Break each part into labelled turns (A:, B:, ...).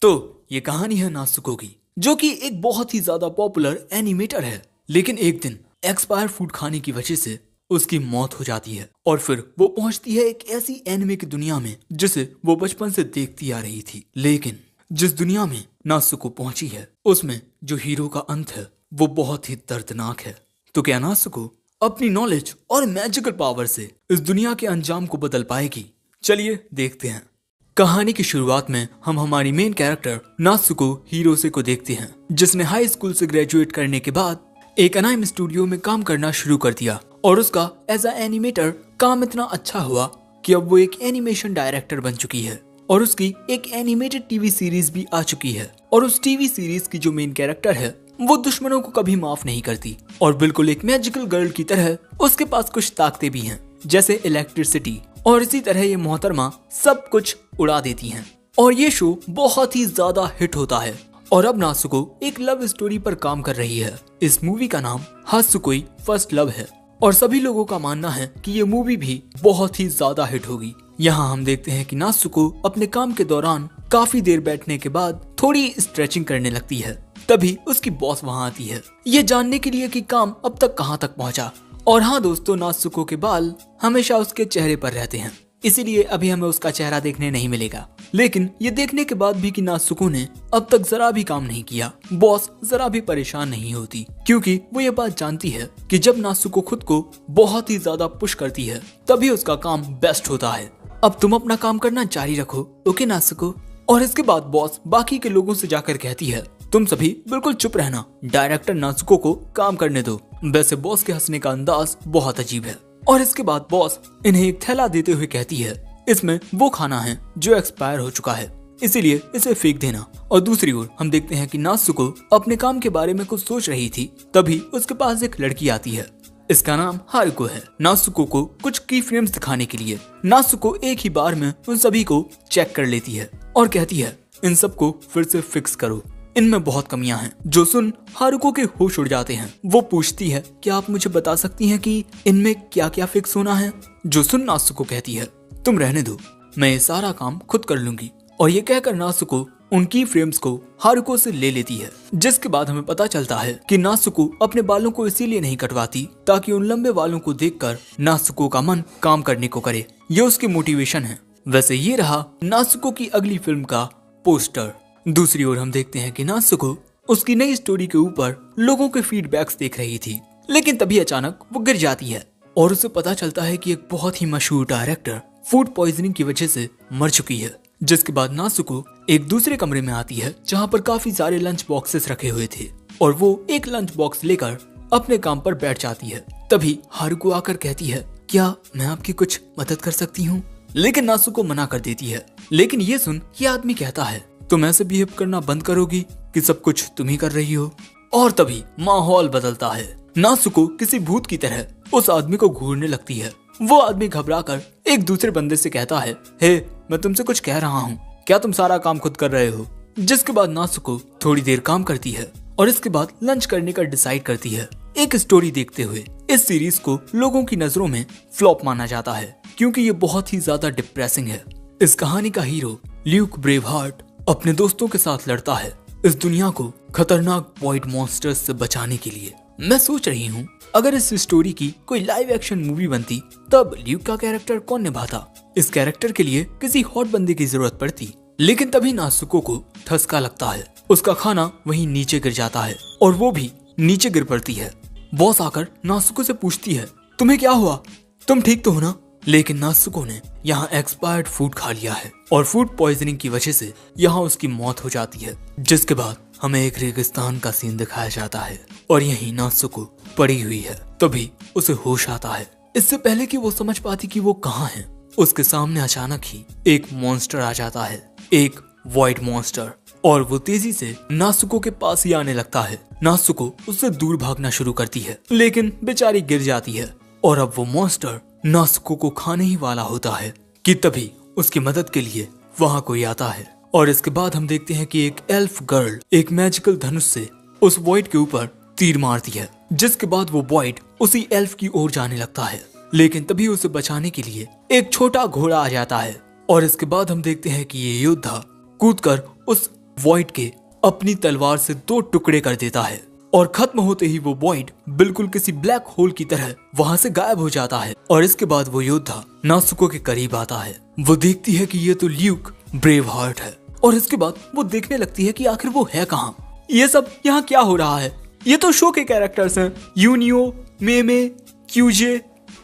A: तो ये कहानी है नासुको की, जो कि एक बहुत ही ज्यादा पॉपुलर एनिमेटर है। लेकिन एक दिन एक्सपायर फूड खाने की वजह से उसकी मौत हो जाती है और फिर वो पहुंचती है एक ऐसी एनिमे की दुनिया में जिसे वो बचपन से देखती आ रही थी। लेकिन जिस दुनिया में नासुको पहुंची है उसमें जो हीरो का अंत है वो बहुत ही दर्दनाक है। तो क्या नासुको अपनी नॉलेज और मैजिकल पावर से इस दुनिया के अंजाम को बदल पाएगी? चलिए देखते हैं। कहानी की शुरुआत में हम हमारी मेन कैरेक्टर नासुको हिरोसे को देखते हैं, जिसने हाई स्कूल से ग्रेजुएट करने के बाद एक अनाइम स्टूडियो में काम करना शुरू कर दिया और उसका एज अ एनिमेटर काम इतना अच्छा हुआ कि अब वो एक एनिमेशन डायरेक्टर बन चुकी है और उसकी एक एनिमेटेड टीवी सीरीज भी आ चुकी है। और उस टीवी सीरीज की जो मेन कैरेक्टर है वो दुश्मनों को कभी माफ नहीं करती और बिल्कुल एक मैजिकल गर्ल की तरह उसके पास कुछ ताकतें भी हैं, जैसे इलेक्ट्रिसिटी। और इसी तरह ये मोहतरमा सब कुछ उड़ा देती हैं और ये शो बहुत ही ज्यादा हिट होता है। और अब नासुको एक लव स्टोरी पर काम कर रही है। इस मूवी का नाम हात्सुकोई फर्स्ट लव है और सभी लोगों का मानना है कि ये मूवी भी बहुत ही ज्यादा हिट होगी। यहाँ हम देखते हैं कि नासुको अपने काम के दौरान काफी देर बैठने के बाद थोड़ी स्ट्रेचिंग करने लगती है। तभी उसकी बॉस वहाँ आती है, ये जानने के लिए कि काम अब तक कहाँ तक पहुँचा। और हाँ दोस्तों, नासुको के बाल हमेशा उसके चेहरे पर रहते हैं, इसीलिए अभी हमें उसका चेहरा देखने नहीं मिलेगा। लेकिन ये देखने के बाद भी कि नासुको ने अब तक जरा भी काम नहीं किया, बॉस जरा भी परेशान नहीं होती, क्योंकि वो ये बात जानती है कि जब नासुको खुद को बहुत ही ज्यादा पुश करती है तभी उसका काम बेस्ट होता है। अब तुम अपना काम करना जारी रखो, ओके नासुको। और इसके बाद बॉस बाकी के लोगों से जाकर कहती है, तुम सभी बिल्कुल चुप रहना, डायरेक्टर नासुको को काम करने दो। वैसे बॉस के हंसने का अंदाज बहुत अजीब है। और इसके बाद बॉस इन्हें एक थैला देते हुए कहती है, इसमें वो खाना है जो एक्सपायर हो चुका है, इसीलिए इसे फेंक देना। और दूसरी ओर हम देखते हैं कि नासुको अपने काम के बारे में कुछ सोच रही थी, तभी उसके पास एक लड़की आती है। इसका नाम हारुको है। नासुको को कुछ की फ्रेम्स दिखाने के लिए नासुको एक ही बार में उन सभी को चेक कर लेती है और कहती है, इन सबको फिर से फिक्स करो, इनमें बहुत कमियां हैं। जो सुन हारुको के होश उड़ जाते हैं। वो पूछती है, क्या आप मुझे बता सकती हैं कि इनमें क्या क्या फिक्स होना है? जो सुन नासुको कहती है, तुम रहने दो, मैं ये सारा काम खुद कर लूंगी। और ये कहकर नासुको उनकी फ्रेम्स को हारुको से ले लेती है, जिसके बाद हमें पता चलता है कि नासुको अपने बालों को इसीलिए नहीं कटवाती ताकि उन लंबे बालों को देखकर नासुको का मन काम करने को करे। ये उसकी मोटिवेशन है। वैसे ये रहा नासुको की अगली फिल्म का पोस्टर। दूसरी ओर हम देखते हैं कि नासुको उसकी नई स्टोरी के ऊपर लोगों के फीडबैक्स देख रही थी, लेकिन तभी अचानक वो गिर जाती है और उसे पता चलता है कि एक बहुत ही मशहूर डायरेक्टर फूड पॉइजनिंग की वजह से मर चुकी है। जिसके बाद नासुको एक दूसरे कमरे में आती है जहाँ पर काफी सारे लंच बॉक्सेस रखे हुए थे और वो एक लंच बॉक्स लेकर अपने काम पर बैठ जाती है। तभी हारुको आकर कहती है, क्या मैं आपकी कुछ मदद कर सकती हूँ? लेकिन नासुको मना कर देती है। लेकिन ये सुन ये आदमी कहता है, तुम ऐसे बिहेव करना बंद करोगी कि सब कुछ तुम ही कर रही हो? और तभी माहौल बदलता है। नासुको किसी भूत की तरह उस आदमी को घूरने लगती है। वो आदमी घबराकर एक दूसरे बंदे से कहता है, हे मैं तुमसे कुछ कह रहा हूँ, क्या तुम सारा काम खुद कर रहे हो? जिसके बाद नासुको थोड़ी देर काम करती है और इसके बाद लंच करने का डिसाइड करती है। एक स्टोरी देखते हुए इस सीरीज को लोगों की नजरों में फ्लॉप माना जाता है, क्योंकि ये बहुत ही ज्यादा डिप्रेसिंग है। इस कहानी का हीरो ल्यूक ब्रेवहार्ट अपने दोस्तों के साथ लड़ता है इस दुनिया को खतरनाक व्हाइट मॉन्स्टर्स से बचाने के लिए। मैं सोच रही हूँ अगर इस स्टोरी की कोई लाइव एक्शन मूवी बनती तब ल्यूक का कैरेक्टर कौन निभाता? इस कैरेक्टर के लिए किसी हॉट बंदे की जरूरत पड़ती। लेकिन तभी नासुको को ठसका लगता है, उसका खाना वहीं नीचे गिर जाता है और वो भी नीचे गिर पड़ती है। बॉस आकर नासुको से पूछती है, तुम्हें क्या हुआ, तुम ठीक तो हो ना? लेकिन नासुको ने यहाँ एक्सपायर्ड फूड खा लिया है और फूड पॉइजनिंग की वजह से यहाँ उसकी मौत हो जाती है। जिसके बाद हमें एक रेगिस्तान का सीन दिखाया जाता है और यहीं नासुको पड़ी हुई है। तभी उसे होश आता है। इससे पहले कि वो समझ पाती कि वो कहाँ है, उसके सामने अचानक ही एक मॉन्स्टर आ जाता है, एक व्हाइट मॉन्स्टर, और वो तेजी से नासुको के पास ही आने लगता है। नासुको उससे दूर भागना शुरू करती है, लेकिन बेचारी गिर जाती है और अब वो मॉन्स्टर नासुको को खाने ही वाला होता है कि तभी उसकी मदद के लिए वहाँ कोई आता है। और इसके बाद हम देखते हैं कि एक एल्फ गर्ल एक मैजिकल धनुष से उस वॉइड के ऊपर तीर मारती है, जिसके बाद वो वॉइड उसी एल्फ की ओर जाने लगता है। लेकिन तभी उसे बचाने के लिए एक छोटा घोड़ा आ जाता है और इसके बाद हम देखते हैं कि ये योद्धा कूदकर उस वॉइड के अपनी तलवार से 2 टुकड़े कर देता है और खत्म होते ही वो वॉइड बिल्कुल किसी ब्लैक होल की तरह वहां से गायब हो जाता है। और इसके बाद वो योद्धा नासुको के करीब आता है। वो देखती है कि ये तो ल्यूक ब्रेव हार्ट है और इसके बाद वो देखने लगती है कि आखिर वो है कहाँ। ये सब यहाँ क्या हो रहा है? ये तो शो के कैरेक्टर्स हैं, यूनियो, मेमे, क्यूजे।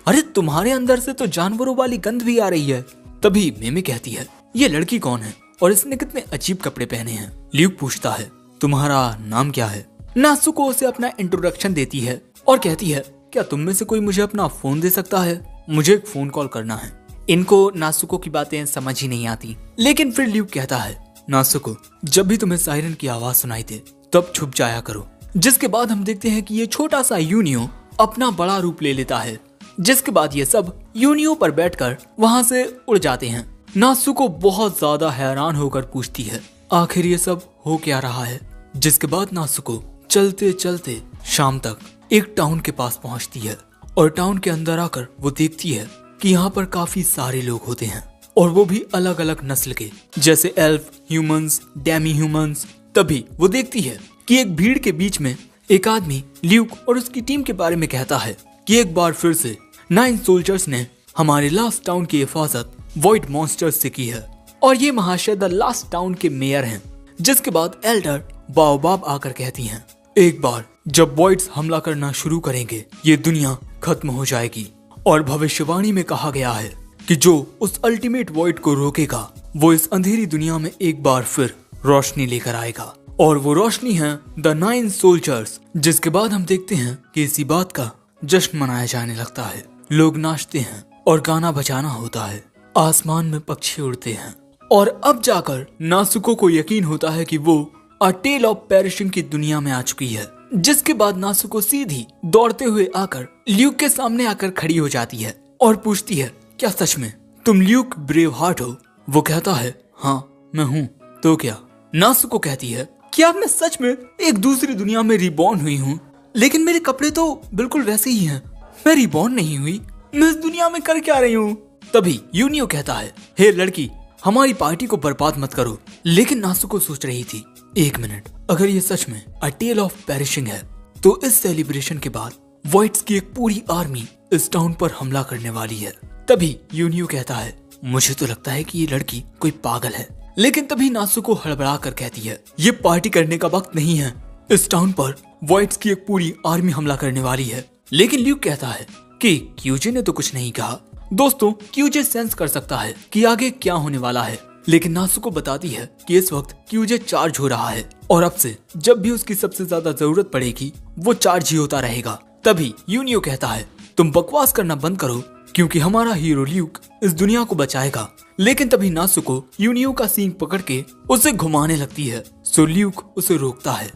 A: अरे तुम्हारे अंदर से तो जानवरों वाली गंध भी आ रही है। तभी मेमे कहती है, ये लड़की कौन है और इसने कितने अजीब कपड़े पहने हैं? ल्यूक पूछता है, तुम्हारा नाम क्या है? नासुको उसे अपना इंट्रोडक्शन देती है और कहती है, क्या तुम में से कोई मुझे अपना फोन दे सकता है? मुझे एक फोन कॉल करना है। इनको नासुको की बातें समझ ही नहीं आती, लेकिन फिर ल्यूक कहता है, नासुको जब भी तुम्हें सायरन की आवाज सुनाई दे तब छुप जाया करो। जिसके बाद हम देखते हैं कि ये छोटा सा यूनियो अपना बड़ा रूप ले लेता है। जिसके बाद ये सब यूनियो पर बैठकर वहां से उड़ जाते हैं। नासुको बहुत ज्यादा हैरान होकर पूछती है, आखिर ये सब हो क्या रहा है? जिसके बाद नासुको चलते चलते शाम तक एक टाउन के पास पहुंचती है और टाउन के अंदर आकर वो देखती है कि यहाँ पर काफी सारे लोग होते हैं और वो भी अलग अलग नस्ल के, जैसे एल्फ, ह्यूमंस, डेमी ह्यूमंस। तभी वो देखती है कि एक भीड़ के बीच में एक आदमी ल्यूक और उसकी टीम के बारे में कहता है कि एक बार फिर से 9 सोल्जर्स ने हमारे लास्ट टाउन की हिफाजत वॉइड मॉन्स्टर्स से की है और ये महाशय द लास्ट टाउन के मेयर हैं। जिसके बाद एल्डर बाओबाब आकर कहती हैं, एक बार जब वॉइड्स हमला करना शुरू करेंगे ये दुनिया खत्म हो जाएगी। और भविष्यवाणी में कहा गया है कि जो उस अल्टीमेट वॉइड को रोकेगा वो इस अंधेरी दुनिया में एक बार फिर रोशनी लेकर आएगा और वो रोशनी है द 9 सोल्जर्स। जिसके बाद हम देखते हैं कि इसी बात का जश्न मनाया जाने लगता है। लोग नाचते हैं और गाना बजाना होता है। आसमान में पक्षी उड़ते हैं और अब जाकर नासुको को यकीन होता है कि वो अ टेल ऑफ पेरिशिंग की दुनिया में आ चुकी है। जिसके बाद नासुको सीधी दौड़ते हुए आकर ल्यूक के सामने आकर खड़ी हो जाती है और पूछती है, क्या सच में तुम ल्यूक ब्रेव हार्ट हो? वो कहता है, हाँ मैं हूँ। तो क्या? नासुको कहती है, क्या मैं सच में एक दूसरी दुनिया में रिबॉर्न हुई हूँ? लेकिन मेरे कपड़े तो बिल्कुल वैसे ही हैं। मैं रिबॉर्न नहीं हुई। मैं इस दुनिया में कर क्या रही हूँ? तभी यूनियो कहता है, हे लड़की, हमारी पार्टी को बर्बाद मत करो। लेकिन नासुको सोच रही थी, एक मिनट, अगर ये सच में अ टेल ऑफ पेरिशिंग है तो इस सेलिब्रेशन के बाद वॉइड्स की एक पूरी आर्मी इस टाउन पर हमला करने वाली है। तभी यूनियो कहता है, मुझे तो लगता है कि ये लड़की कोई पागल है। लेकिन तभी नासुको हड़बड़ा कर कहती है, ये पार्टी करने का वक्त नहीं है। इस टाउन पर वॉइड्स की एक पूरी आर्मी हमला करने वाली है। लेकिन ल्यूक कहता है कि क्यूजे ने तो कुछ नहीं कहा। दोस्तों, क्यूजे सेंस कर सकता है कि आगे क्या होने वाला है। लेकिन नासुको बताती है कि इस वक्त क्यूजे चार्ज हो रहा है और अब से जब भी उसकी सबसे ज्यादा जरूरत पड़ेगी वो चार्ज ही होता रहेगा। तभी यूनियो कहता है, तुम बकवास करना बंद करो क्योंकि हमारा हीरो ल्यूक इस दुनिया को बचाएगा। लेकिन तभी नासुको यूनियो का सींग पकड़ के उसे घुमाने लगती है। सो ल्यूक उसे रोकता है,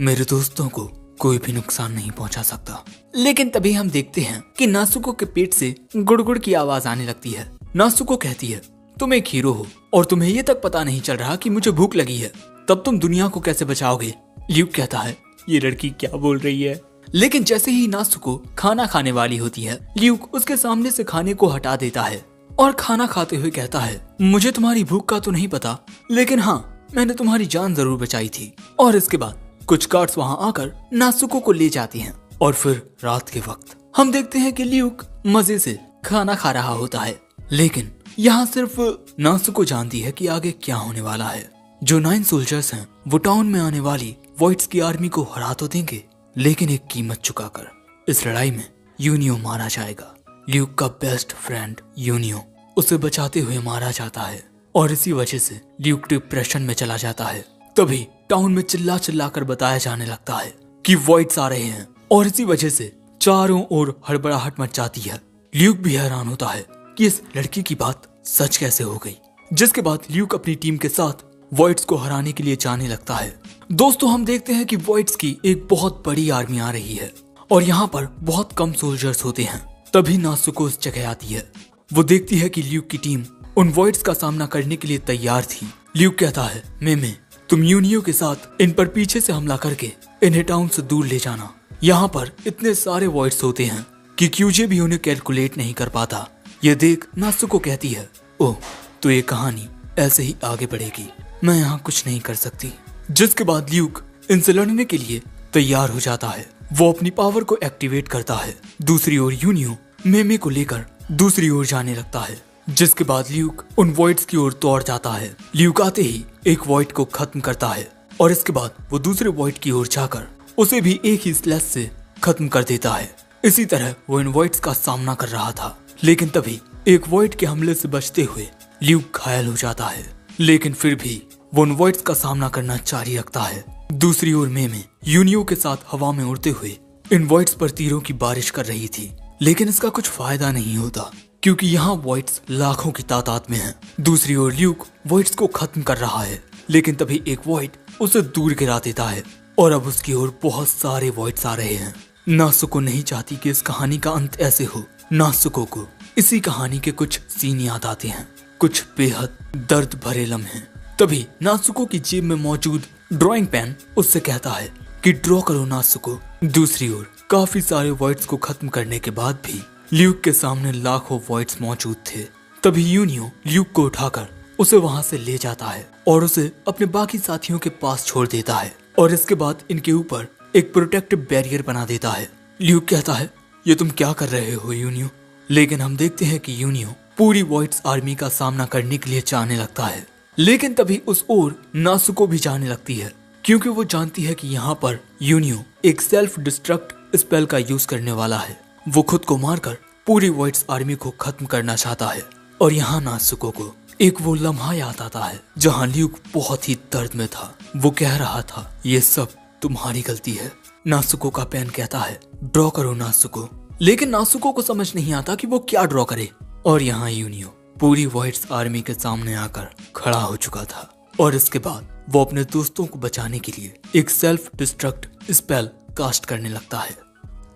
A: मेरे दोस्तों को कोई भी नुकसान नहीं पहुंचा सकता। लेकिन तभी हम देखते हैं कि नासुको के पेट से गुड़गुड़ की आवाज आने लगती है। नासुको कहती है, तुम एक हीरो हो और तुम्हें ये तक पता नहीं चल रहा कि मुझे भूख लगी है, तब तुम दुनिया को कैसे बचाओगे? ल्यूक कहता है, ये लड़की क्या बोल रही है? लेकिन जैसे ही नासुको खाना खाने वाली होती है, ल्यूक उसके सामने से खाने को हटा देता है और खाना खाते हुए कहता है, मुझे तुम्हारी भूख का तो नहीं पता, लेकिन हाँ, मैंने तुम्हारी जान जरूर बचाई थी। और इसके बाद कुछ गार्ड्स वहाँ आकर नासुको को ले जाते हैं और फिर रात के वक्त हम देखते हैं कि ल्यूक मजे से खाना खा रहा होता है। लेकिन यहाँ सिर्फ नासुको जानती है कि आगे क्या होने वाला है। जो 9 सोल्जर्स हैं वो टाउन में आने वाली वॉइड्स की आर्मी को हरा तो देंगे, लेकिन एक कीमत चुकाकर। इस लड़ाई में यूनियो मारा जाएगा। ल्यूक का बेस्ट फ्रेंड यूनियो उसे बचाते हुए मारा जाता है और इसी वजह से ल्यूक डिप्रेशन में चला जाता है। तभी टाउन में चिल्ला चिल्ला कर बताया जाने लगता है कि वॉइड्स आ रहे हैं और इसी वजह से चारों ओर हड़बड़ाहट मच जाती है। ल्यूक भी हैरान होता है कि इस लड़की की बात सच कैसे हो गई। जिसके बाद ल्यूक अपनी टीम के साथ वॉइड्स को हराने के लिए जाने लगता है। दोस्तों, हम देखते हैं कि वॉइड्स की एक बहुत बड़ी आर्मी आ रही है और यहाँ पर बहुत कम सोल्जर्स होते हैं। तभी नासुको उस जगह आती है। वो देखती है कि ल्यूक की टीम उन वॉइड्स का सामना करने के लिए तैयार थी। ल्यूक कहता है, मेमे, तुम यूनियो के साथ इन पर पीछे से हमला करके इन्हें टाउन से दूर ले जाना। यहाँ पर इतने सारे वॉइड्स होते हैं कि क्यूजे भी उन्हें कैलकुलेट नहीं कर पाता। ये देख नासुको कहती है, ओह, तो ये कहानी ऐसे ही आगे बढ़ेगी। मैं यहाँ कुछ नहीं कर सकती। जिसके बाद ल्यूक इनसे लड़ने के लिए तैयार हो जाता है। वो अपनी पावर को एक्टिवेट करता है। दूसरी ओर यूनियो मेमे को लेकर दूसरी ओर जाने लगता है। जिसके बाद ल्यूक उन वॉइड्स की ओर दौड़ जाता है। ल्यूक आते ही एक वॉइड को खत्म करता है और इसके बाद वो दूसरे वॉइड की ओर जाकर उसे भी एक ही स्लैश से खत्म कर देता है। इसी तरह वो इन वॉइड्स का सामना कर रहा था, लेकिन तभी एक वॉइड के हमले से बचते हुए ल्यूक घायल हो जाता है। लेकिन फिर भी वो उन वॉइड्स का सामना करना जारी रखता है। दूसरी ओर मेमे यूनियो के साथ हवा में उड़ते हुए इन वॉइड्स पर तीरों की बारिश कर रही थी, लेकिन इसका कुछ फायदा नहीं होता क्योंकि यहाँ वॉइड्स लाखों की तादाद में हैं। दूसरी ओर ल्यूक वॉइड्स को खत्म कर रहा है, लेकिन तभी एक वॉइड उसे दूर गिरा देता है और अब उसकी ओर बहुत सारे वॉइड्स आ रहे हैं। नासुको नहीं चाहती कि इस कहानी का अंत ऐसे हो। नासुको को इसी कहानी के कुछ सीन याद आते हैं, कुछ बेहद दर्द भरे लम्हे। तभी नासुको की जेब में मौजूद ड्राइंग पेन उससे कहता है कि ड्रॉ करो नासुको। दूसरी ओर काफी सारे वॉइड्स को खत्म करने के बाद भी ल्यूक के सामने लाखों वॉइड्स मौजूद थे। तभी यूनियो ल्यूक को उठाकर उसे वहां से ले जाता है और उसे अपने बाकी साथियों के पास छोड़ देता है और इसके बाद इनके ऊपर एक प्रोटेक्टिव बैरियर बना देता है। ल्यूक कहता है, ये तुम क्या कर रहे हो यूनियो? लेकिन हम देखते हैं कि यूनियो पूरी वॉइड्स आर्मी का सामना करने के लिए जाने लगता है। लेकिन तभी उस ओर नासुको भी जाने लगती है क्योंकि वो जानती है कि यहाँ पर यूनियो एक सेल्फ डिस्ट्रक्ट स्पेल का यूज करने वाला है। वो खुद को मारकर पूरी वॉइड्स आर्मी को खत्म करना चाहता है। और यहाँ नासुको को एक वो लम्हा याद आता है जहाँ ल्यूक बहुत ही दर्द में था। वो कह रहा था, ये सब तुम्हारी गलती है। नासुको का पेन कहता है, ड्रॉ करो नासुको। लेकिन नासुको को समझ नहीं आता कि वो क्या ड्रॉ करे। और यहाँ यूनियो पूरी वॉइड्स आर्मी के सामने आकर खड़ा हो चुका था और इसके बाद वो अपने दोस्तों को बचाने के लिए एक सेल्फ डिस्ट्रक्ट स्पेल कास्ट करने लगता है।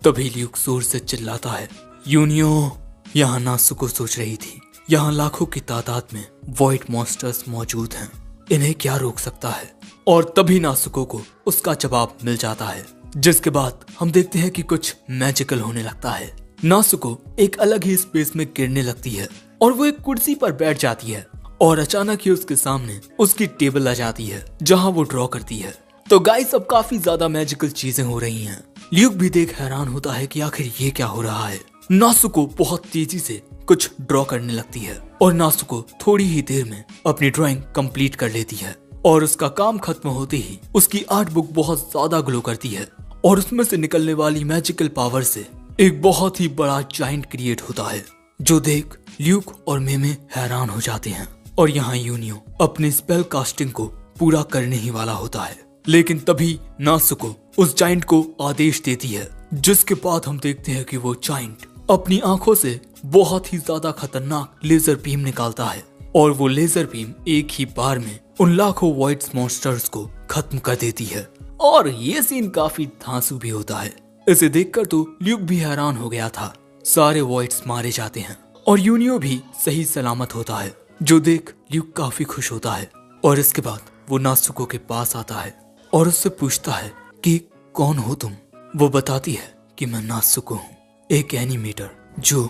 A: तभी ल्यूक जोर से चिल्लाता है, यूनियो। यहाँ नासुको सोच रही थी, यहाँ लाखों की तादाद में वॉइड मॉन्स्टर्स मौजूद हैं, इन्हें क्या रोक सकता है? और तभी नासुको को उसका जवाब मिल जाता है। जिसके बाद हम देखते हैं कि कुछ मैजिकल होने लगता है। नासुको एक अलग ही स्पेस में गिरने लगती है और वो एक कुर्सी पर बैठ जाती है और अचानक ही उसके सामने उसकी टेबल आ जाती है जहां वो ड्रॉ करती है। तो गाइस अब काफी ज्यादा मैजिकल चीजें हो रही हैं। ल्यूक भी देख हैरान होता है कि आखिर ये क्या हो रहा है। नासुको बहुत तेजी से कुछ ड्रॉ करने लगती है और नासुको थोड़ी ही देर में अपनी ड्राइंग कंप्लीट कर लेती है और उसका काम खत्म होते ही उसकी आर्ट बुक बहुत ज्यादा ग्लो करती है और उसमें से निकलने वाली मैजिकल पावर से एक बहुत ही बड़ा जाइंट क्रिएट होता है, जो देख ल्यूक और मेमे हैरान हो जाते हैं। और यहाँ यूनियो अपनी स्पेल कास्टिंग को पूरा करने ही वाला होता है, लेकिन तभी नासुको उस जाइंट को आदेश देती है। जिसके बाद हम देखते हैं कि वो जाइंट अपनी आंखों से बहुत ही ज्यादा खतरनाक लेजर बीम निकालता है और वो लेजर बीम एक ही बार में उन लाखों वॉइड्स मॉन्स्टर्स को खत्म कर देती है। और ये सीन काफी धांसू भी होता है। इसे देखकर तो ल्यूक भी हैरान हो गया था। सारे वॉइड्स मारे जाते हैं और यूनियो भी सही सलामत होता है, जो देख ल्यूक काफी खुश होता है। और इसके बाद वो नासुको के पास आता है और उससे पूछता है कि कौन हो तुम? वो बताती है कि मैं नासुको हूँ, एक एनिमेटर जो।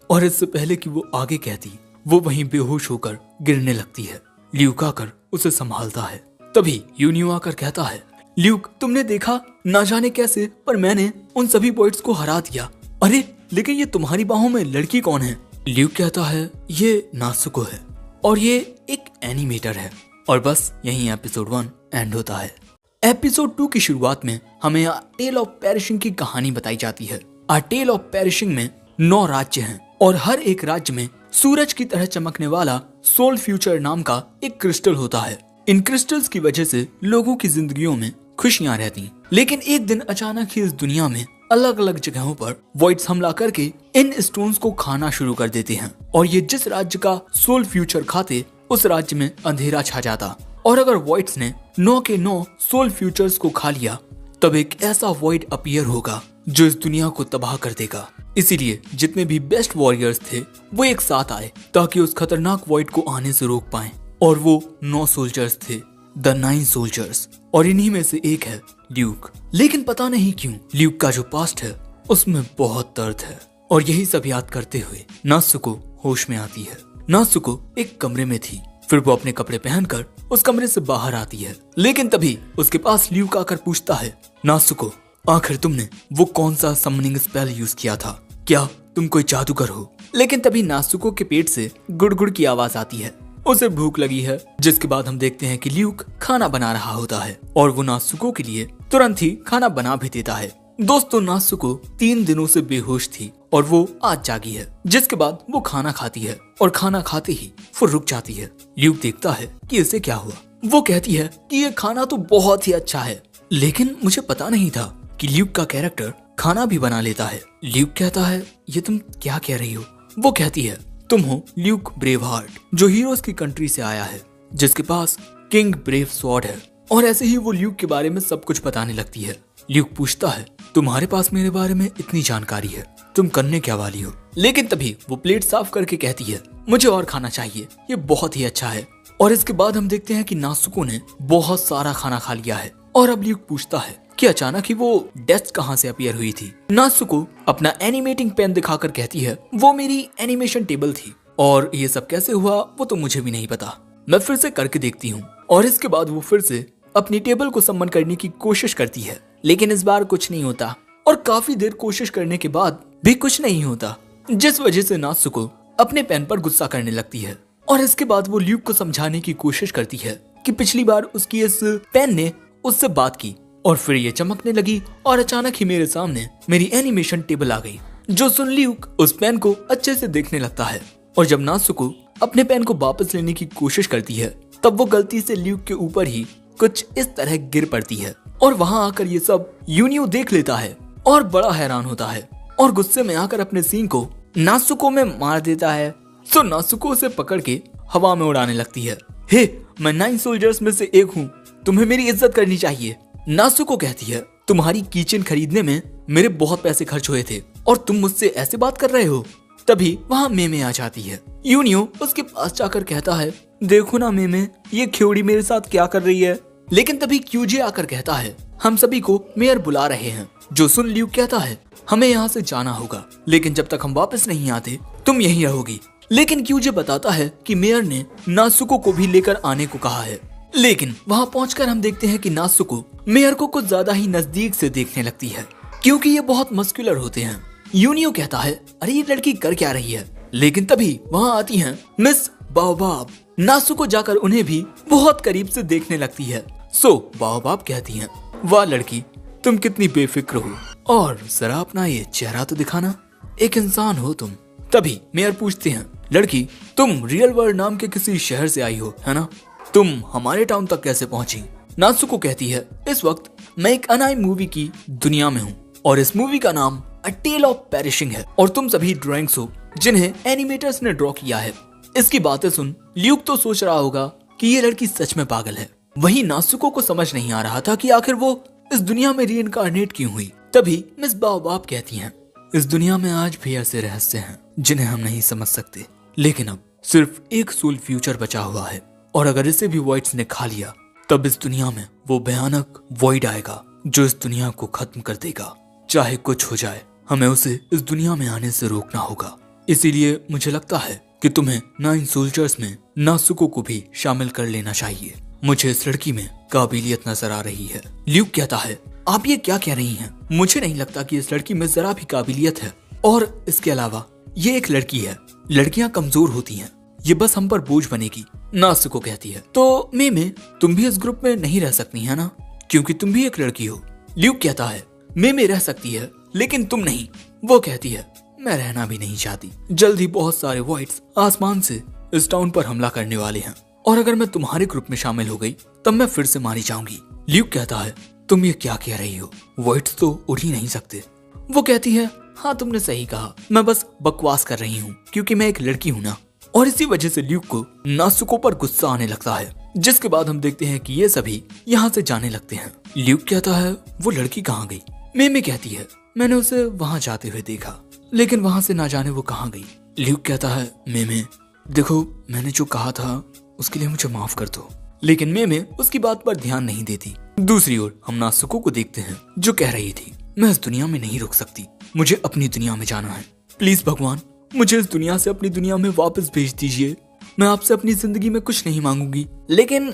A: और इससे पहले कि वो आगे कहती, वो वहीं बेहोश होकर गिरने लगती है। ल्यूक आकर उसे संभालता है। तभी यूनियो आकर कहता है, ल्यूक तुमने देखा ना जाने कैसे, पर मैंने उन सभी वॉइड्स को हरा दिया। अरे लेकिन ये तुम्हारी बाहों में लड़की कौन है? ल्यूक कहता है, ये नासुको है और ये एक एनिमेटर है। और बस यहीं एपिसोड 1 एंड होता है। एपिसोड 2 की शुरुआत में हमें आ टेल ऑफ पेरिशिंग की कहानी बताई जाती है। आ टेल ऑफ पेरिशिंग में 9 राज्य हैं और हर एक राज्य में सूरज की तरह चमकने वाला सोल फ्यूचर नाम का एक क्रिस्टल होता है। इन क्रिस्टल्स की वजह से लोगों की जिंदगियों में खुशियां रहती, लेकिन एक दिन अचानक ही इस दुनिया में अलग अलग जगहों पर वॉइड्स हमला करके इन स्टोन्स को खाना शुरू कर देते हैं और ये जिस राज्य का सोल फ्यूचर खाते उस राज्य में अंधेरा छा जाता। और अगर वॉइड्स ने 9 के 9 सोल फ्यूचर्स को खा लिया तब एक ऐसा वॉइड अपीयर होगा जो इस दुनिया को तबाह कर देगा। इसीलिए जितने भी बेस्ट वॉरियर्स थे वो एक साथ आए ताकि उस खतरनाक वॉइड को आने से रोक पाएं। और वो 9 सोल्जर्स थे, द 9 सोल्जर्स, और इन्हीं में से एक है ल्यूक। लेकिन पता नहीं क्यों ल्यूक का जो पास्ट है उसमें बहुत दर्द है। और यही सब याद करते हुए नासुको होश में आती है। नासुको एक कमरे में थी। फिर वो अपने कपड़े पहनकर उस कमरे से बाहर आती है, लेकिन तभी उसके पास ल्यूक आकर पूछता है, नासुको, आखिर तुमने वो कौन सा समनिंग स्पेल यूज किया था? क्या तुम कोई जादूगर हो? लेकिन तभी नासुको के पेट से गुड़गुड़ की आवाज आती है। उसे भूख लगी है, जिसके बाद हम देखते हैं कि ल्यूक खाना बना रहा होता है और वो नासुको के लिए तुरंत ही खाना बना भी देता है। दोस्तों, नासुको 3 दिनों से बेहोश थी और वो आज जागी है, जिसके बाद वो खाना खाती है और खाना खाते ही वो रुक जाती है। ल्यूक देखता है कि इसे क्या हुआ। वो कहती है कि ये खाना तो बहुत ही अच्छा है, लेकिन मुझे पता नहीं था कि ल्यूक का कैरेक्टर खाना भी बना लेता है। ल्यूक कहता है, ये तुम क्या कह रही हो? वो कहती है, तुम हो ल्यूक ब्रेवहार्ट, जो हीरोज की कंट्री से आया है, जिसके पास किंग ब्रेव स्वॉर्ड है। और ऐसे ही वो ल्यूक के बारे में सब कुछ बताने लगती है। ल्यूक पूछता है, तुम्हारे पास मेरे बारे में इतनी जानकारी है, तुम करने क्या वाली हो? लेकिन तभी वो प्लेट साफ करके कहती है, मुझे और खाना चाहिए, ये बहुत ही अच्छा है। और इसके बाद हम देखते हैं कि नासुको ने बहुत सारा खाना खा लिया है। और अब ल्यूक पूछता है कि अचानक ही वो डेस्क कहाँ से अपीयर हुई थी। नासुको अपना एनिमेटिंग पेन दिखाकर कहती है, वो मेरी एनिमेशन टेबल थी और ये सब कैसे हुआ वो तो मुझे भी नहीं पता, मैं फिर से करके देखती हूँ। और इसके बाद वो फिर से अपनी टेबल को सम्मन करने की कोशिश करती है, लेकिन इस बार कुछ नहीं होता और काफी देर कोशिश करने के बाद भी कुछ नहीं होता, जिस वजह से नासुको अपने पेन पर गुस्सा करने लगती है। और इसके बाद वो ल्यूक को समझाने की कोशिश करती है कि पिछली बार उसकी इस पेन ने उससे बात की और फिर ये चमकने लगी और अचानक ही मेरे सामने मेरी एनिमेशन टेबल आ गई। जो सुन ल्यूक उस पेन को अच्छे से देखने लगता है और जब नासुको अपने पेन को वापस लेने की कोशिश करती है तब वो गलती से ल्यूक के ऊपर ही कुछ इस तरह गिर पड़ती है और वहां आकर ये सब यूनियो देख लेता है और बड़ा हैरान होता है और गुस्से में आकर अपने सींग को नासुको में मार देता है। तो नासुको उसे पकड़ के हवा में उड़ाने लगती है। हे, मैं 9 सोल्जर्स में से एक हूँ, तुम्हें मेरी इज्जत करनी चाहिए। नासुको कहती है, तुम्हारी किचन खरीदने में मेरे बहुत पैसे खर्च हुए थे और तुम मुझसे ऐसे बात कर रहे हो। तभी वहाँ मेमे आ जाती है। यूनियो उसके पास जाकर कहता है, देखो ना मेमे, ये ख्योड़ी मेरे साथ क्या कर रही है। लेकिन तभी क्यूजे आकर कहता है, हम सभी को मेयर बुला रहे हैं। जो सुन ल्यूक कहता है, हमें यहाँ से जाना होगा, लेकिन जब तक हम वापस नहीं आते तुम यहीं रहोगी। लेकिन क्यूजे बताता है कि मेयर ने नासुको को भी लेकर आने को कहा है। लेकिन वहाँ पहुंचकर हम देखते हैं कि नासुको मेयर को कुछ ज्यादा ही नजदीक से देखने लगती है, क्योंकि ये बहुत मस्कुलर होते हैं। यूनियो कहता है, अरे ये लड़की कर क्या रही है। लेकिन तभी वहाँ आती हैं मिस बाओबाब। नासुको जाकर उन्हें भी बहुत करीब से देखने लगती है। सो बाओबाब कहती हैं, वाह लड़की, तुम कितनी बेफिक्र हो, और जरा अपना ये चेहरा तो दिखाना, एक इंसान हो तुम। तभी मेयर पूछते हैं, लड़की, तुम रियल वर्ल्ड नाम के किसी शहर से आई हो, है ना? तुम हमारे टाउन तक कैसे पहुंची? नासुको कहती है, इस वक्त मैं एक अनाई मूवी की दुनिया में हूँ और इस मूवी का नाम अ टेल ऑफ पेरिशिंग है और तुम सभी ड्राइंग्स हो जिन्हें एनिमेटर्स ने ड्रॉ किया है। इसकी बातें सुन ल्यूक तो सोच रहा होगा कि ये लड़की सच में पागल है। वहीं नासुको को समझ नहीं आ रहा था कि आखिर वो इस दुनिया में रीइंकार्नेट क्यों हुई। तभी मिस बाओबाब कहती हैं, इस दुनिया में आज भी ऐसे रहस्य हैं जिन्हें हम नहीं समझ सकते, लेकिन अब सिर्फ एक सोल फ्यूचर बचा हुआ है और अगर इसे भी वॉइड्स ने खा लिया तब इस दुनिया में वो भयानक वॉइड आएगा जो इस दुनिया को खत्म कर देगा। चाहे कुछ हो जाए, हमें उसे इस दुनिया में आने से रोकना होगा। इसीलिए मुझे लगता है कि तुम्हें 9 सोल्जर्स में नासुको को भी शामिल कर लेना चाहिए। मुझे इस लड़की में काबिलियत नजर आ रही है। ल्यूक कहता है, आप ये क्या कह रही हैं? मुझे नहीं लगता कि इस लड़की में जरा भी काबिलियत है और इसके अलावा ये एक लड़की है, लड़कियां कमजोर होती हैं, ये बस हम पर बोझ बनेगी। नासुको कहती है, तो मेमे, तुम भी इस ग्रुप में नहीं रह सकती है ना, क्योंकि तुम भी एक लड़की हो। ल्यूक कहता है, मेमे रह सकती है लेकिन तुम नहीं। वो कहती है, मैं रहना भी नहीं चाहती। जल्द ही बहुत सारे वॉइड्स आसमान से इस टाउन पर हमला करने वाले हैं और अगर मैं तुम्हारे ग्रुप में शामिल हो गई तब मैं फिर से मारी जाऊंगी। ल्यूक कहता है, तुम ये क्या कह रही हो, वॉइड्स तो उड़ ही नहीं सकते। वो कहती है, हाँ तुमने सही कहा, मैं बस बकवास कर रही हूँ क्योंकि मैं एक लड़की हूँ ना। और इसी वजह से ल्यूक को नासुको पर गुस्सा आने लगता है, जिसके बाद हम देखते हैं कि ये सभी यहाँ से जाने लगते हैं। ल्यूक कहता है, वो लड़की कहाँ गई? मेमे कहती है, मैंने उसे वहाँ जाते हुए देखा, लेकिन वहाँ से ना जाने वो कहाँ गई। ल्यूक कहता है, मेमे देखो, मैंने जो कहा था उसके लिए मुझे माफ कर दो। लेकिन मेमे उसकी बात पर ध्यान नहीं देती। दूसरी ओर हम नासुको को देखते हैं जो कह रही थी, मैं इस दुनिया में नहीं रुक सकती, मुझे अपनी दुनिया में जाना है। प्लीज भगवान, मुझे इस दुनिया से अपनी दुनिया में वापस भेज दीजिए। मैं आपसे अपनी जिंदगी में कुछ नहीं मांगूंगी, लेकिन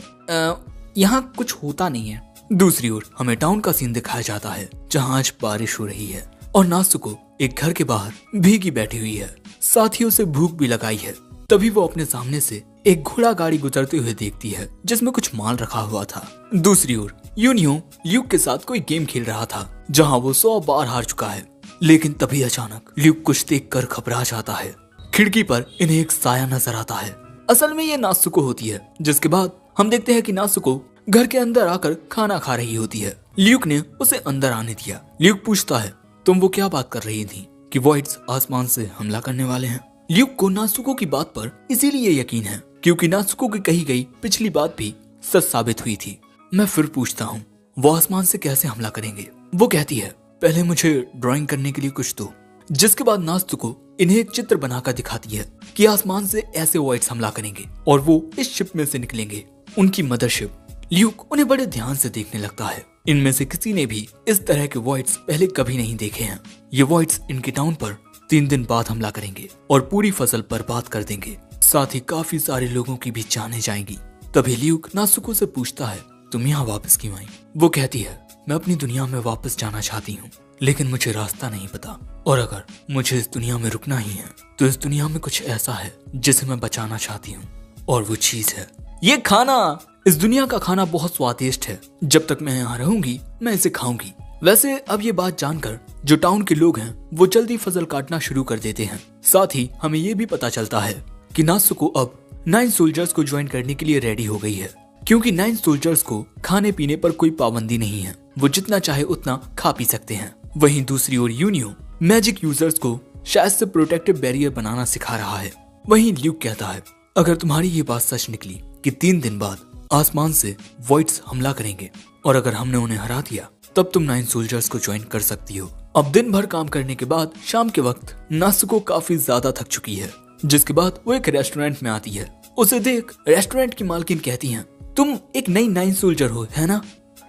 A: यहाँ कुछ होता नहीं है। दूसरी ओर हमें टाउन का सीन दिखाया जाता है जहाँ आज बारिश हो रही है और नासुको एक घर के बाहर भीगी बैठी हुई है, साथ ही उसे भूख भी लगाई है। तभी वो अपने सामने से एक घोड़ा गाड़ी गुजरते हुए देखती है जिसमें कुछ माल रखा हुआ था। दूसरी ओर यूनियो ल्यूक के साथ कोई गेम खेल रहा था जहाँ वो 100 बार हार चुका है, लेकिन तभी अचानक ल्यूक कुछ देखकर घबरा जाता है। खिड़की पर इन्हें एक साया नजर आता है। असल में ये नासुको होती है, जिसके बाद हम देखते हैं कि नासुको घर के अंदर आकर खाना खा रही होती है। ल्यूक ने उसे अंदर आने दिया। ल्यूक पूछता है, तुम वो क्या बात कर रही थी कि वॉइड्स आसमान से हमला करने वाले हैं? ल्यूक को नासुको की बात पर इसीलिए यकीन है क्योंकि नासुको की कही गई पिछली बात भी सच साबित हुई थी। मैं फिर पूछता हूँ, वो आसमान से कैसे हमला करेंगे? वो कहती है, पहले मुझे ड्राइंग करने के लिए कुछ दो। जिसके बाद नासुको इन्हें एक चित्र बनाकर दिखाती है कि आसमान से ऐसे वॉइड्स हमला करेंगे और वो इस शिप में से निकलेंगे, उनकी मदरशिप। ल्यूक उन्हें बड़े ध्यान से देखने लगता है। इनमें से किसी ने भी इस तरह के वॉइड्स पहले कभी नहीं देखे हैं। ये वॉइड्स इनके टाउन पर 3 दिन बाद हमला करेंगे और पूरी फसल बर्बाद कर देंगे, साथ ही काफी सारे लोगों की भी जानें जाएंगी। तभी ल्यूक नासुको से पूछता है, तुम यहाँ वापस क्यों आई? वो कहती है, मैं अपनी दुनिया में वापस जाना चाहती हूँ, लेकिन मुझे रास्ता नहीं पता, और अगर मुझे इस दुनिया में रुकना ही है तो इस दुनिया में कुछ ऐसा है जिसे मैं बचाना चाहती हूँ, और वो चीज है ये खाना। इस दुनिया का खाना बहुत स्वादिष्ट है, जब तक मैं यहाँ रहूंगी मैं इसे खाऊंगी। वैसे अब ये बात जानकर जो टाउन के लोग हैं वो जल्दी फसल काटना शुरू कर देते हैं। साथ ही हमें ये भी पता चलता है कि नासुको अब 9 सोल्जर्स को ज्वाइन करने के लिए रेडी हो गई है, क्योंकि 9 सोल्जर्स को खाने पीने पर कोई पाबंदी नहीं है, वो जितना चाहे उतना खा पी सकते हैं। वहीं दूसरी ओर यूनियो मैजिक यूजर्स को शायद से प्रोटेक्टिव बैरियर बनाना सिखा रहा है। वहीं ल्यूक कहता है, अगर तुम्हारी ये बात सच निकली कि 3 दिन बाद आसमान से वॉइड्स हमला करेंगे और अगर हमने उन्हें हरा दिया तब तुम 9 सोल्जर्स को ज्वाइन कर सकती हो। अब दिन भर काम करने के बाद शाम के वक्त नासुको काफी ज्यादा थक चुकी है, जिसके बाद वो एक रेस्टोरेंट में आती है। उसे देख रेस्टोरेंट की मालकिन कहती है, तुम एक नई 9 सोल्जर हो, है ना?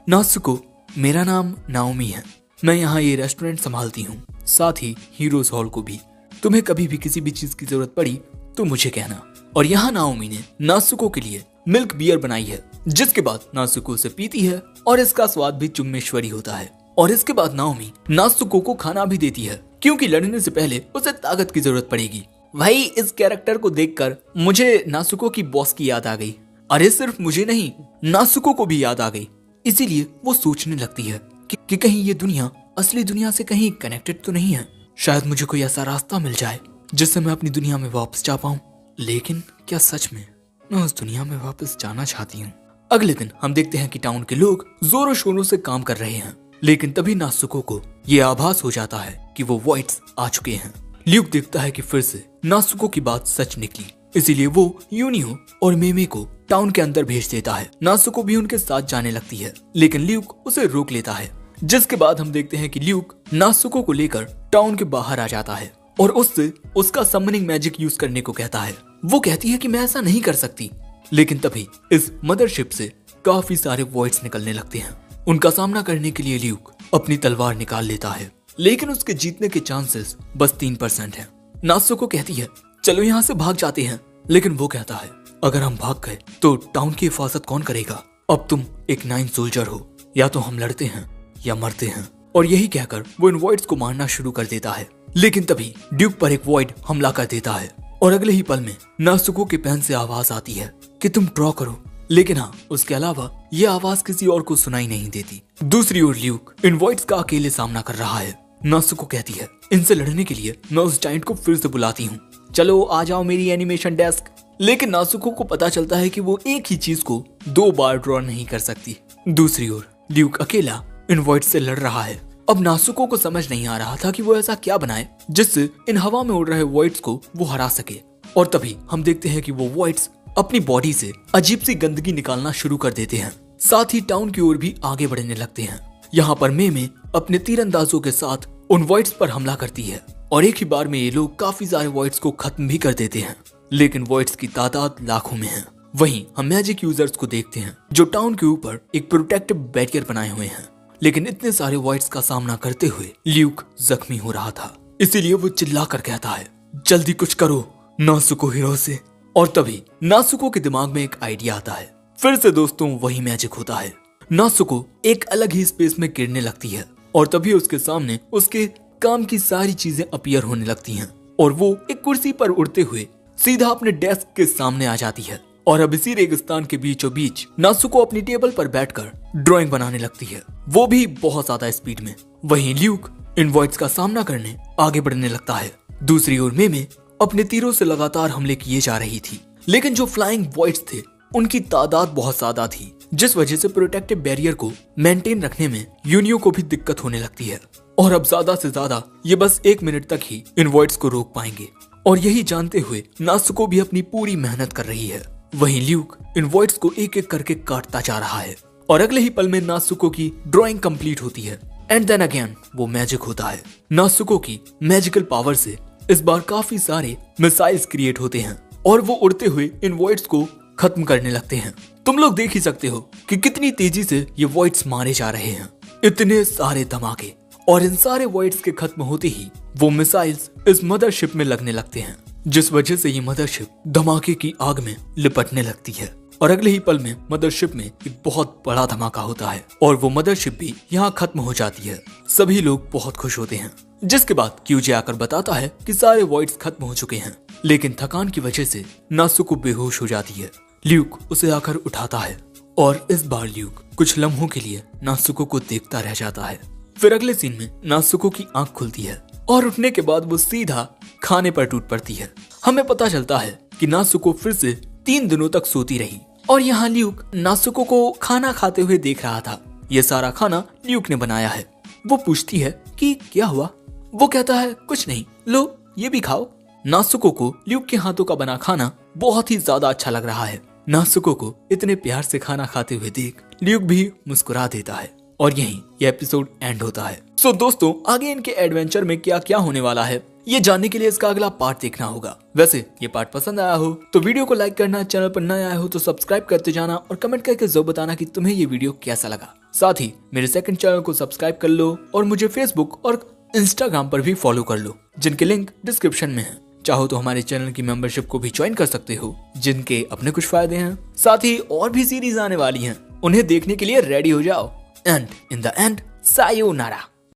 A: नासुको, मेरा नाम नाओमी है, मैं यहाँ ये रेस्टोरेंट संभालती हूँ, साथ ही हीरोज हॉल को भी। तुम्हें कभी भी किसी भी चीज की जरूरत पड़ी तो मुझे कहना। और यहाँ नाओमी ने नासुको के लिए मिल्क बियर बनाई है, जिसके बाद नासुको उसे पीती है और इसका स्वाद भी चुम्मेश्वरी होता है। और इसके बाद नाओमी नासुको को खाना भी देती है, क्योंकि लड़ने से पहले उसे ताकत की जरूरत पड़ेगी। भाई इस कैरेक्टर को देखकर मुझे नासुको की बॉस की याद आ गई। अरे सिर्फ मुझे नहीं, नासुको को भी याद आ गई। इसीलिए वो सोचने लगती है कि कहीं ये दुनिया असली दुनिया से कहीं कनेक्टेड तो नहीं है। शायद मुझे कोई ऐसा रास्ता मिल जाए जिससे मैं अपनी दुनिया में वापस जा पाऊं। लेकिन क्या सच में मैं उस दुनिया में वापस जाना चाहती हूँ? अगले दिन हम देखते हैं कि टाउन के लोग जोरों शोरों से काम कर रहे हैं, लेकिन तभी नासुको को ये आभास हो जाता है कि वो वॉइड्स आ चुके हैं। ल्यूक देखता है कि फिर से नासुको की बात सच निकली, इसीलिए वो यूनियो और मेमे को टाउन के अंदर भेज देता है। नासुको भी उनके साथ जाने लगती है, लेकिन ल्यूक उसे रोक लेता है। जिसके बाद हम देखते हैं कि ल्यूक नासुको को लेकर टाउन के बाहर आ जाता है और उससे उसका समनिंग मैजिक यूज करने को कहता है। वो कहती है कि मैं ऐसा नहीं कर सकती, लेकिन तभी इस मदरशिप से काफी सारे वॉइड्स निकलने लगते हैं। उनका सामना करने के लिए ल्यूक अपनी तलवार निकाल लेता है, लेकिन उसके जीतने के चांसेस बस 3% हैं। नासुको कहती है, चलो यहाँ से भाग जाते हैं, लेकिन वो कहता है, अगर हम भाग गए तो टाउन की हिफाजत कौन करेगा? अब तुम एक 9 सोल्जर हो, या तो हम लड़ते हैं या मरते हैं। और यही कहकर वो इन वॉइड्स को मारना शुरू कर देता है, लेकिन तभी ड्यूक पर एक वॉइड हमला कर देता है और अगले ही पल में नासुको के पैन से आवाज आती है कि तुम ड्रॉ करो, लेकिन हाँ उसके अलावा ये आवाज किसी और को सुनाई नहीं देती। दूसरी ओर ल्यूक इन वॉइड्स का अकेले सामना कर रहा है। नासुको कहती है, इनसे लड़ने के लिए मैं उस जायंट को फिर से बुलाती हूँ, चलो आ जाओ मेरी एनिमेशन डेस्क। लेकिन नासुको को पता चलता है कि वो एक ही चीज को 2 बार ड्रॉ नहीं कर सकती। दूसरी ओर ल्यूक अकेला इन वॉइड्स से लड़ रहा है। अब नासुको को समझ नहीं आ रहा था कि वो ऐसा क्या बनाए जिससे इन हवा में उड़ रहे वॉइड्स को वो हरा सके। और तभी हम देखते हैं कि वो वॉइड्स अपनी बॉडी से अजीब सी गंदगी निकालना शुरू कर देते हैं, साथ ही टाउन की ओर भी आगे बढ़ने लगते हैं। यहाँ पर मेमे अपने तीरंदाजों के साथ उन वॉइड्स पर हमला करती है और एक ही बार में ये लोग काफी सारे वॉइड्स को खत्म भी कर देते हैं, लेकिन वॉइड्स की तादाद लाखों में है। वहीं हम मैजिक यूजर्स को देखते हैं जो टाउन के ऊपर एक प्रोटेक्टिव बैरियर बनाए हुए हैं, लेकिन इतने सारे वॉइड्स का सामना करते हुए ल्यूक जख्मी हो रहा था। इसीलिए वो चिल्लाकर कहता है, जल्दी कुछ करो नासुको हिरोसे। और तभी नासुको के दिमाग में एक आइडिया आता है। फिर से दोस्तों वही मैजिक होता है। नासुको एक अलग ही स्पेस में गिरने लगती है और तभी उसके सामने उसके काम की सारी चीजें अपीयर होने लगती हैं और वो एक कुर्सी पर उड़ते हुए सीधा अपने डेस्क के सामने आ जाती है। और अब इसी रेगिस्तान के बीचों बीच नासुको अपनी टेबल पर बैठकर ड्राइंग बनाने लगती है, वो भी बहुत ज्यादा स्पीड में। वहीं ल्यूक इन वॉइड्स का सामना करने आगे बढ़ने लगता है। दूसरी ओर मेमे अपने तीरों से लगातार हमले किए जा रही थी, लेकिन जो फ्लाइंग वॉइड्स थे उनकी तादाद बहुत ज्यादा थी, जिस वजह से प्रोटेक्टिव बैरियर को मेंटेन रखने में यूनियो को भी दिक्कत होने लगती है। और अब ज्यादा से ज्यादा ये बस 1 मिनट तक ही इन वॉइड्स को रोक पाएंगे। और यही जानते हुए नासुको भी अपनी पूरी मेहनत कर रही है। वहीं ल्यूक इन वॉइड्स को एक एक करके काटता जा रहा है और अगले ही पल में नासुको की ड्राइंग कंप्लीट होती है। एंड देन अगेन वो मैजिक होता है। नासुको की मैजिकल पावर से इस बार काफी सारे मिसाइल्स क्रिएट होते हैं और वो उड़ते हुए इन वॉइड्स को खत्म करने लगते हैं। तुम लोग देख ही सकते हो कि कितनी तेजी से ये वॉइड्स मारे जा रहे हैं। इतने सारे धमाके, और इन सारे वॉइड्स के खत्म होते ही वो मिसाइल्स इस मदरशिप में लगने लगते हैं, जिस वजह से ये मदरशिप धमाके की आग में लिपटने लगती है। और अगले ही पल में मदरशिप में एक बहुत बड़ा धमाका होता है और वो मदरशिप भी यहाँ खत्म हो जाती है। सभी लोग बहुत खुश होते हैं, जिसके बाद क्यूजे आकर बताता है कि सारे वॉइड्स खत्म हो चुके हैं, लेकिन थकान की वजह से नासुको बेहोश हो जाती है। ल्यूक उसे आकर उठाता है और इस बार ल्यूक कुछ लम्हों के लिए नासुको को देखता रह जाता है। फिर अगले सीन में नासुको की आंख खुलती है और उठने के बाद वो सीधा खाने पर टूट पड़ती है। हमें पता चलता है कि नासुको फिर से 3 दिनों तक सोती रही और यहाँ ल्यूक नासुको को खाना खाते हुए देख रहा था। ये सारा खाना ल्यूक ने बनाया है। वो पूछती है कि क्या हुआ? वो कहता है कुछ नहीं, लो ये भी खाओ। नासुको को ल्यूक के हाथों का बना खाना बहुत ही ज्यादा अच्छा लग रहा है। नासुको को इतने प्यार से खाना खाते हुए देख ल्यूक भी मुस्कुरा देता है और यहीं ये एपिसोड एंड होता है। सो दोस्तों, आगे इनके एडवेंचर में क्या क्या होने वाला है ये जानने के लिए इसका अगला पार्ट देखना होगा। वैसे ये पार्ट पसंद आया हो तो वीडियो को लाइक करना, चैनल पर नए आए हो तो सब्सक्राइब करते जाना और कमेंट करके जरूर बताना कि तुम्हें ये वीडियो कैसा लगा। साथ ही मेरे सेकंड चैनल को सब्सक्राइब कर लो और मुझे फेसबुक और इंस्टाग्राम पर भी फॉलो कर लो, जिनके लिंक डिस्क्रिप्शन में है। चाहो तो हमारे चैनल की मेंबरशिप को भी ज्वाइन कर सकते हो, जिनके अपने कुछ फायदे हैं। साथ ही और भी सीरीज आने वाली हैं, उन्हें देखने के लिए रेडी हो जाओ। And in the end, sayonara.